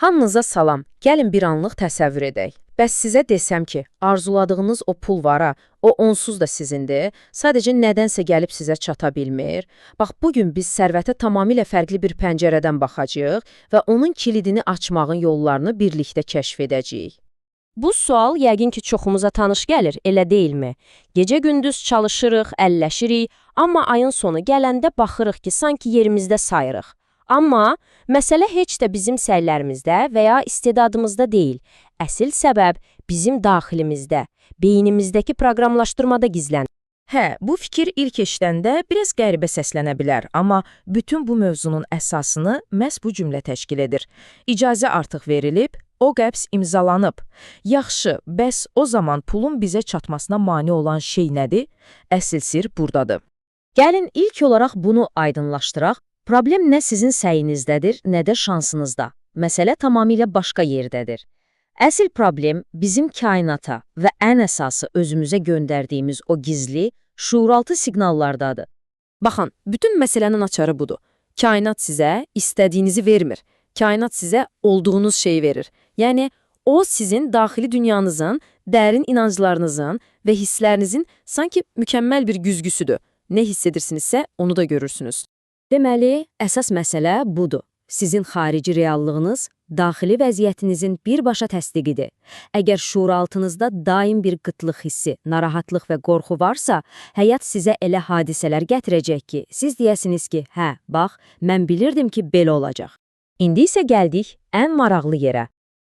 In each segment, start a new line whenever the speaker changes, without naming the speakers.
Hamınıza salam. Gəlin bir anlıq təsəvvür edək. Bəs sizə desəm ki, arzuladığınız o pul var ha, o onsuz da sizindir, sadəcə nədənsə gəlib sizə çata bilmir. Bax, bugün biz sərvətə tamamilə fərqli bir pəncərədən baxacağıq və onun kilidini açmağın yollarını birlikdə kəşf edəcəyik.
Bu sual yəqin ki çoxumuza tanış gəlir, elə deyilmi? Gecə-gündüz çalışırıq, əlləşirik, amma ayın sonu gələndə baxırıq ki, sanki yerimizdə sayırıq. Amma məsələ heç də bizim səylərimizdə və ya istedadımızda deyil. Əsl səbəb bizim daxilimizdə, beynimizdəki proqramlaşdırmada gizlənir.
Hə, bu fikir ilk eşidəndə biraz qəribə səslənə bilər, amma bütün bu mövzunun əsasını məhz bu cümlə təşkil edir. İcazə artıq verilib, o qəbz imzalanıb. Yaxşı, bəs o zaman pulun bizə çatmasına mane olan şey nədir? Əsl sir buradadır.
Gəlin ilk olaraq bunu aydınlaşdıraq. Problem nə sizin səyinizdədir, nə də şansınızda. Məsələ tamamilə başqa yerdədir. Əsl problem bizim kainata və ən əsası özümüzə göndərdiyimiz o gizli, şuuraltı siqnallardadır.
Baxın, bütün məsələnin açarı budur. Kainat sizə istədiyinizi vermir. Kainat sizə olduğunuz şeyi verir. Yəni, o sizin daxili dünyanızın, dərin inanclarınızın və hisslərinizin sanki mükəmməl bir güzgüsüdür. Nə hiss edirsinizsə, onu da görürsünüz.
Deməli, əsas məsələ budur. Sizin xarici reallığınız daxili vəziyyətinizin birbaşa təsdiqidir. Əgər şuuraltınızda daim bir qıtlıq hissi, narahatlıq və qorxu varsa, həyat sizə elə hadisələr gətirəcək ki, siz deyəsiniz ki, hə, bax, mən bilirdim ki, belə olacaq.
İndi isə gəldik ən maraqlı yerə.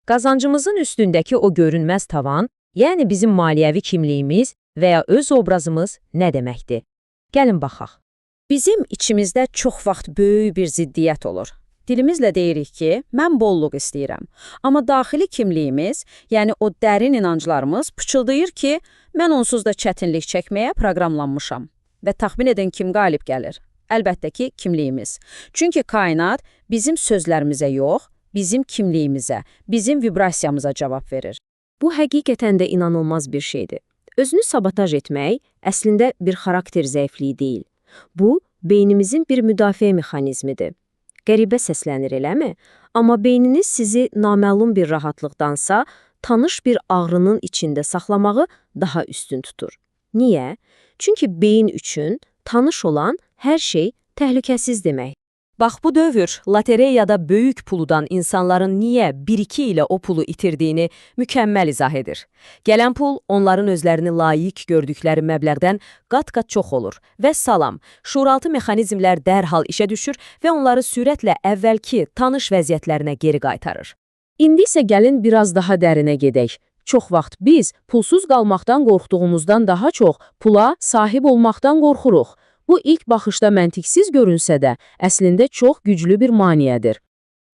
Qazancımızın üstündəki o görünməz tavan, yəni bizim maliyyəvi kimliyimiz və ya öz obrazımız nə deməkdir? Gəlin baxaq.
Bizim içimizdə çox vaxt böyük bir ziddiyyət olur. Dilimizlə deyirik ki, mən bolluq istəyirəm. Amma daxili kimliyimiz, yəni o dərin inanclarımız pıçıldayır ki, mən onsuz da çətinlik çəkməyə proqramlanmışam. Və təxmin edin kim qalib gəlir? Əlbəttə ki, kimliyimiz. Çünki kainat bizim sözlərimizə yox, bizim kimliyimizə, bizim vibrasiyamıza cavab verir.
Bu həqiqətən də inanılmaz bir şeydir. Özünü sabotaj etmək əslində bir xarakter zəifliyi deyil. Bu, beynimizin bir müdafiə mexanizmidir. Qəribə səslənir, eləmi? Amma beyniniz sizi naməlum bir rahatlıqdansa, tanış bir ağrının içində saxlamağı daha üstün tutur. Niyə? Çünki beyin üçün tanış olan hər şey təhlükəsiz demək.
Bax, bu dövr lotereyada böyük puludan insanların niyə 1-2 ilə o pulu itirdiyini mükəmməl izah edir. Gələn pul onların özlərini layiq gördükləri məbləğdən qat-qat çox olur. Və salam, şuuraltı mexanizmlər dərhal işə düşür və onları sürətlə əvvəlki tanış vəziyyətlərinə geri qaytarır.
İndi isə gəlin biraz daha dərinə gedək. Çox vaxt biz pulsuz qalmaqdan qorxduğumuzdan daha çox pula sahib olmaqdan qorxuruq. Bu ilk baxışda məntiqsiz görünsə də, əslində çox güclü bir maneədir.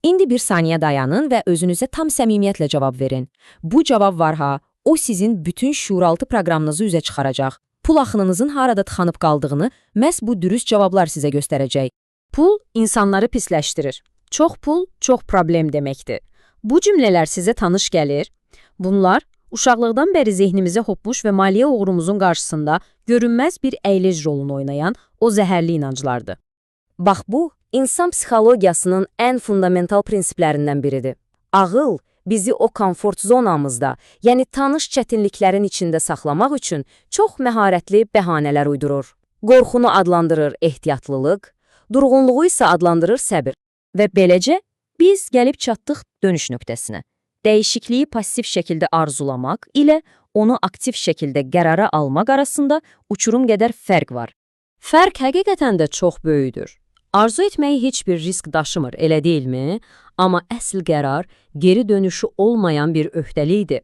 İndi bir saniyə dayanın və özünüzə tam səmimiyyətlə cavab verin. Bu cavab var ha, o sizin bütün şuuraltı proqramınızı üzə çıxaracaq. Pul axınınızın harada tıxanıb qaldığını məhz bu dürüst cavablar sizə göstərəcək.
Pul insanları pisləşdirir. Çox pul, çox problem deməkdir. Bu cümlələr sizə tanış gəlir. Bunlar uşaqlıqdan bəri zehnimizə hopmuş və maliyyə uğrumuzun qarşısında görünməz bir əyləc rolunu oynayan o zəhərli inanclardır.
Bax bu, insan psixologiyasının ən fundamental prinsiplərindən biridir. Ağıl bizi o komfort zonamızda, yəni tanış çətinliklərin içində saxlamaq üçün çox məharətli bəhanələr uydurur. Qorxunu adlandırır ehtiyatlılıq, durğunluğu isə adlandırır səbir. Və beləcə biz gəlib çatdıq dönüş nöqtəsinə. Dəyişikliyi passiv şəkildə arzulamaq ilə onu aktiv şəkildə qərara almaq arasında uçurum qədər fərq var. Fərq həqiqətən də çox böyükdür. Arzu etməyi heç bir risk daşımır, elə deyilmi? Amma əsl qərar geri dönüşü olmayan bir öhdəlikdir.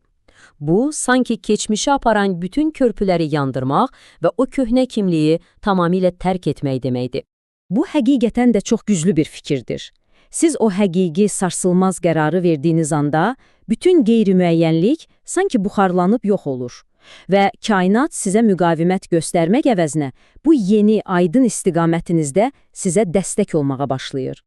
Bu, sanki keçmişə aparan bütün körpüləri yandırmaq və o köhnə kimliyi tamamilə tərk etmək deməkdir.
Bu həqiqətən də çox güclü bir fikirdir. Siz o həqiqi, sarsılmaz qərarı verdiyiniz anda, bütün qeyri-müəyyənlik sanki buxarlanıb yox olur. Və kainat sizə müqavimət göstərmək əvəzinə bu yeni, aydın istiqamətinizdə sizə dəstək olmağa başlayır.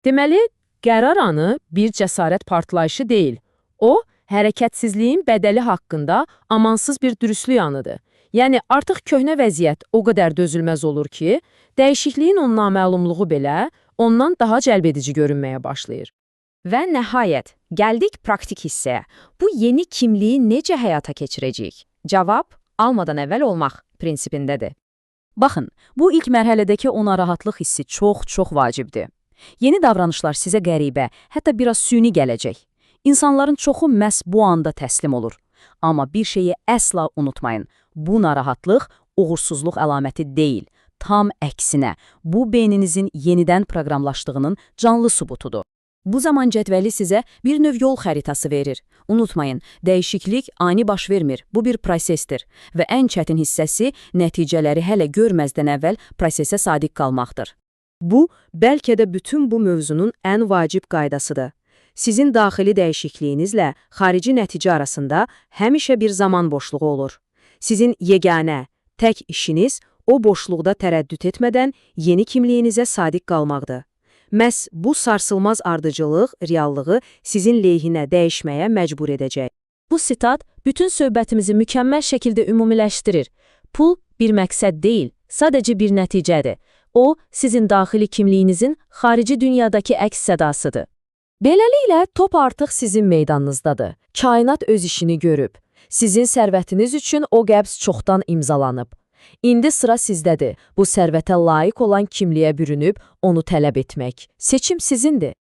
Deməli, qərar anı bir cəsarət partlayışı deyil. O, hərəkətsizliyin bədəli haqqında amansız bir dürüstlük anıdır. Yəni, artıq köhnə vəziyyət o qədər dözülməz olur ki, dəyişikliyin o naməlumluğu belə ondan daha cəlbedici görünməyə başlayır.
Və nəhayət, gəldik praktik hissəyə. Bu yeni kimliyi necə həyata keçirəcəyik? Cavab, almadan əvvəl olmaq prinsipindədir.
Baxın, bu ilk mərhələdəki o narahatlıq hissi çox vacibdir. Yeni davranışlar sizə qəribə, hətta biraz süni gələcək. İnsanların çoxu məhz bu anda təslim olur. Amma bir şeyi əsla unutmayın. Bu narahatlıq uğursuzluq əlaməti deyil. Tam əksinə, bu beyninizin yenidən proqramlaşdığının canlı sübutudur. Bu zaman cədvəli sizə bir növ yol xəritası verir. Unutmayın, dəyişiklik ani baş vermir. Bu bir prosesdir və ən çətin hissəsi nəticələri hələ görməzdən əvvəl prosesə sadiq qalmaqdır.
Bu, bəlkə də bütün bu mövzunun ən vacib qaydasıdır. Sizin daxili dəyişikliyinizlə xarici nəticə arasında həmişə bir zaman boşluğu olur. Sizin yeganə, tək işiniz o boşluqda tərəddüd etmədən yeni kimliyinizə sadiq qalmaqdır. Məhz bu sarsılmaz ardıcıllıq reallığı sizin lehinə dəyişməyə məcbur edəcək.
Bu sitat bütün söhbətimizi mükəmməl şəkildə ümumiləşdirir. Pul bir məqsəd deyil, sadəcə bir nəticədir. O, sizin daxili kimliyinizin xarici dünyadakı əks sədasıdır.
Beləliklə, top artıq sizin meydanınızdadır. Kainat öz işini görüb. Sizin sərvətiniz üçün o qəbz çoxdan imzalanıb. İndi sıra sizdədir. Bu sərvətə layiq olan kimliyə bürünüb onu tələb etmək. Seçim sizindir.